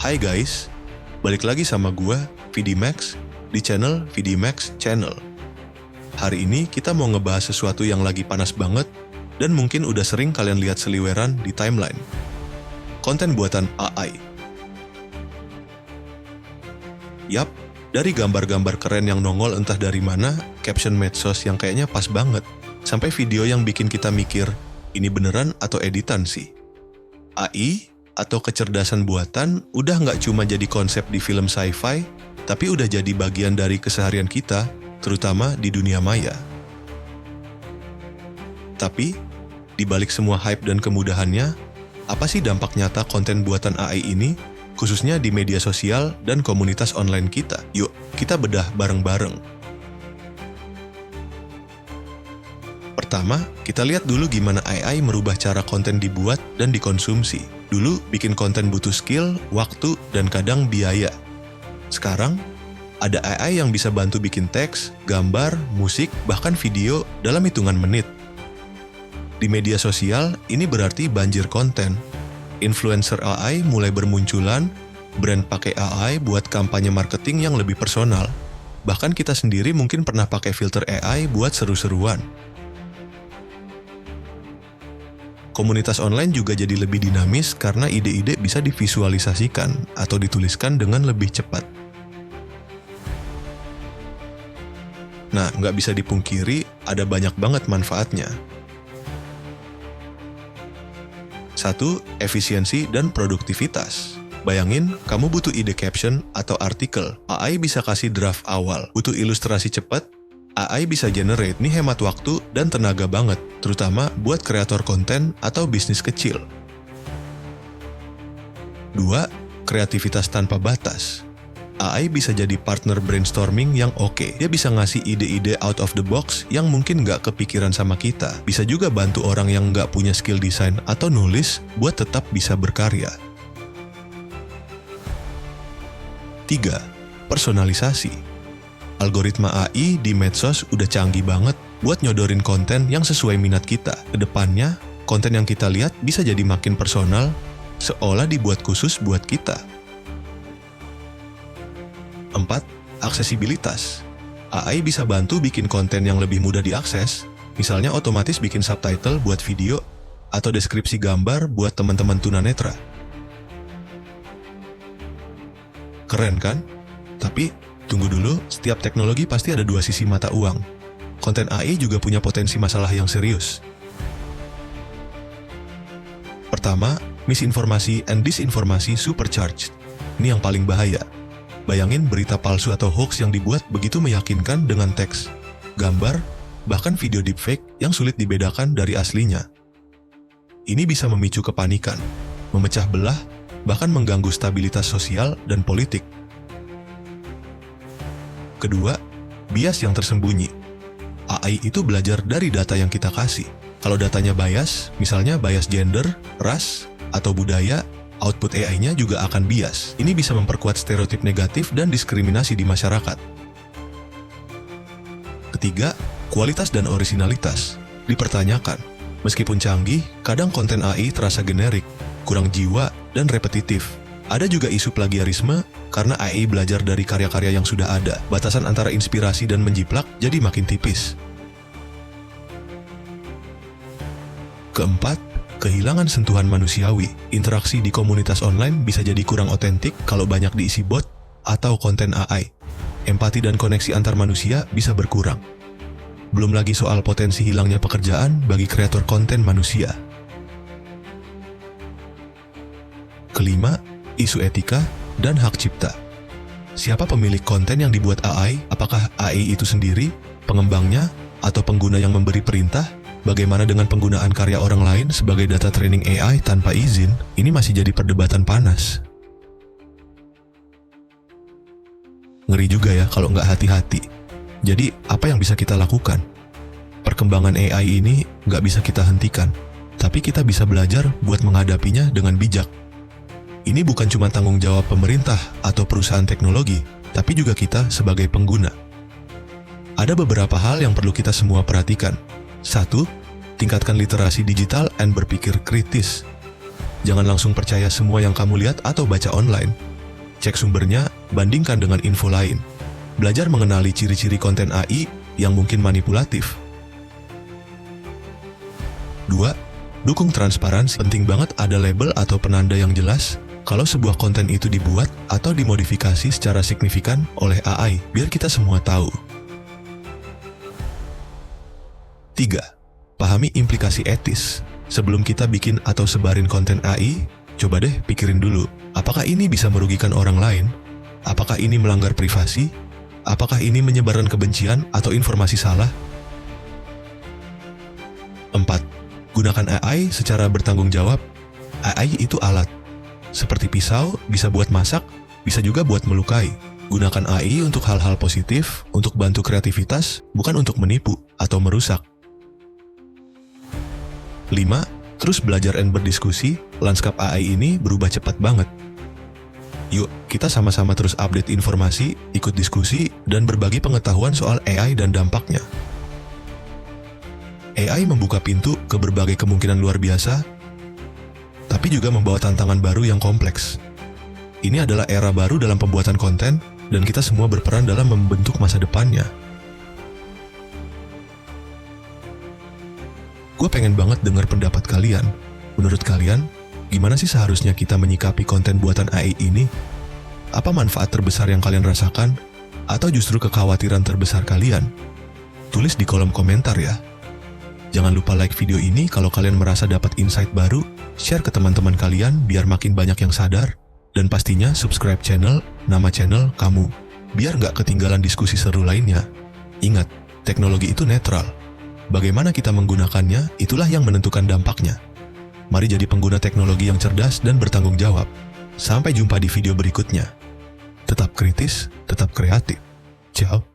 Hai guys, balik lagi sama gua, VDMax, di channel VDMax Channel. Hari ini kita mau ngebahas sesuatu yang lagi panas banget dan mungkin udah sering kalian lihat seliweran di timeline. Konten buatan AI. Yap, dari gambar-gambar keren yang nongol entah dari mana, caption medsos yang kayaknya pas banget, sampai video yang bikin kita mikir, ini beneran atau editan sih? AI atau kecerdasan buatan udah nggak cuma jadi konsep di film sci-fi, tapi udah jadi bagian dari keseharian kita, terutama di dunia maya. Tapi, di balik semua hype dan kemudahannya, apa sih dampak nyata konten buatan AI ini, khususnya di media sosial dan komunitas online kita? Yuk, kita bedah bareng-bareng. Pertama, kita lihat dulu gimana AI merubah cara konten dibuat dan dikonsumsi. Dulu, bikin konten butuh skill, waktu, dan kadang biaya. Sekarang, ada AI yang bisa bantu bikin teks, gambar, musik, bahkan video dalam hitungan menit. Di media sosial, ini berarti banjir konten. Influencer AI mulai bermunculan, brand pakai AI buat kampanye marketing yang lebih personal. Bahkan kita sendiri mungkin pernah pakai filter AI buat seru-seruan. Komunitas online juga jadi lebih dinamis karena ide-ide bisa divisualisasikan atau dituliskan dengan lebih cepat. Nah, nggak bisa dipungkiri, ada banyak banget manfaatnya. 1. Efisiensi dan produktivitas. Bayangin, kamu butuh ide caption atau artikel. AI bisa kasih draft awal. Butuh ilustrasi cepat, AI bisa generate. Ini hemat waktu dan tenaga banget, terutama buat kreator konten atau bisnis kecil. 2. Kreativitas tanpa batas. AI bisa jadi partner brainstorming yang oke. Dia bisa ngasih ide-ide out of the box yang mungkin nggak kepikiran sama kita. Bisa juga bantu orang yang nggak punya skill desain atau nulis buat tetap bisa berkarya. 3. Personalisasi. Algoritma AI di medsos udah canggih banget buat nyodorin konten yang sesuai minat kita. Kedepannya, konten yang kita lihat bisa jadi makin personal, seolah dibuat khusus buat kita. 4. Aksesibilitas. AI bisa bantu bikin konten yang lebih mudah diakses, misalnya otomatis bikin subtitle buat video atau deskripsi gambar buat teman-teman tunanetra. Keren kan? Tapi, tunggu dulu, setiap teknologi pasti ada dua sisi mata uang. Konten AI juga punya potensi masalah yang serius. Pertama, misinformasi and disinformasi supercharged. Ini yang paling bahaya. Bayangin berita palsu atau hoax yang dibuat begitu meyakinkan dengan teks, gambar, bahkan video deepfake yang sulit dibedakan dari aslinya. Ini bisa memicu kepanikan, memecah belah, bahkan mengganggu stabilitas sosial dan politik. Kedua, bias yang tersembunyi. AI itu belajar dari data yang kita kasih. Kalau datanya bias, misalnya bias gender, ras, atau budaya, output AI-nya juga akan bias. Ini bisa memperkuat stereotip negatif dan diskriminasi di masyarakat. Ketiga, kualitas dan orisinalitas dipertanyakan. Meskipun canggih, kadang konten AI terasa generik, kurang jiwa, dan repetitif. Ada juga isu plagiarisme karena AI belajar dari karya-karya yang sudah ada. Batasan antara inspirasi dan menjiplak jadi makin tipis. Keempat, kehilangan sentuhan manusiawi. Interaksi di komunitas online bisa jadi kurang otentik kalau banyak diisi bot atau konten AI. Empati dan koneksi antar manusia bisa berkurang. Belum lagi soal potensi hilangnya pekerjaan bagi kreator konten manusia. Kelima, isu etika dan hak cipta. Siapa pemilik konten yang dibuat AI? Apakah AI itu sendiri, pengembangnya, atau pengguna yang memberi perintah? Bagaimana dengan penggunaan karya orang lain sebagai data training AI tanpa izin? Ini masih jadi perdebatan panas. Ngeri juga ya kalau nggak hati-hati. Jadi, apa yang bisa kita lakukan? Perkembangan AI ini nggak bisa kita hentikan, tapi kita bisa belajar buat menghadapinya dengan bijak. Ini bukan cuma tanggung jawab pemerintah atau perusahaan teknologi, tapi juga kita sebagai pengguna. Ada beberapa hal yang perlu kita semua perhatikan. 1. Tingkatkan literasi digital dan berpikir kritis. Jangan langsung percaya semua yang kamu lihat atau baca online. Cek sumbernya, bandingkan dengan info lain. Belajar mengenali ciri-ciri konten AI yang mungkin manipulatif. 2. Dukung transparansi. Penting banget ada label atau penanda yang jelas kalau sebuah konten itu dibuat atau dimodifikasi secara signifikan oleh AI, biar kita semua tahu. 3. Pahami implikasi etis. Sebelum kita bikin atau sebarin konten AI, coba deh pikirin dulu, apakah ini bisa merugikan orang lain? Apakah ini melanggar privasi? Apakah ini menyebarkan kebencian atau informasi salah? 4. Gunakan AI secara bertanggung jawab. AI itu alat. Seperti pisau, bisa buat masak, bisa juga buat melukai. Gunakan AI untuk hal-hal positif, untuk bantu kreativitas, bukan untuk menipu atau merusak. 5. Terus belajar dan berdiskusi, lanskap AI ini berubah cepat banget. Yuk, kita sama-sama terus update informasi, ikut diskusi, dan berbagi pengetahuan soal AI dan dampaknya. AI membuka pintu ke berbagai kemungkinan luar biasa, tapi juga membawa tantangan baru yang kompleks. Ini adalah era baru dalam pembuatan konten, dan kita semua berperan dalam membentuk masa depannya. Gue pengen banget dengar pendapat kalian. Menurut kalian, gimana sih seharusnya kita menyikapi konten buatan AI ini? Apa manfaat terbesar yang kalian rasakan? Atau justru kekhawatiran terbesar kalian? Tulis di kolom komentar ya. Jangan lupa like video ini kalau kalian merasa dapat insight baru, share ke teman-teman kalian biar makin banyak yang sadar, dan pastinya subscribe nama channel kamu, biar nggak ketinggalan diskusi seru lainnya. Ingat, teknologi itu netral. Bagaimana kita menggunakannya, itulah yang menentukan dampaknya. Mari jadi pengguna teknologi yang cerdas dan bertanggung jawab. Sampai jumpa di video berikutnya. Tetap kritis, tetap kreatif. Ciao.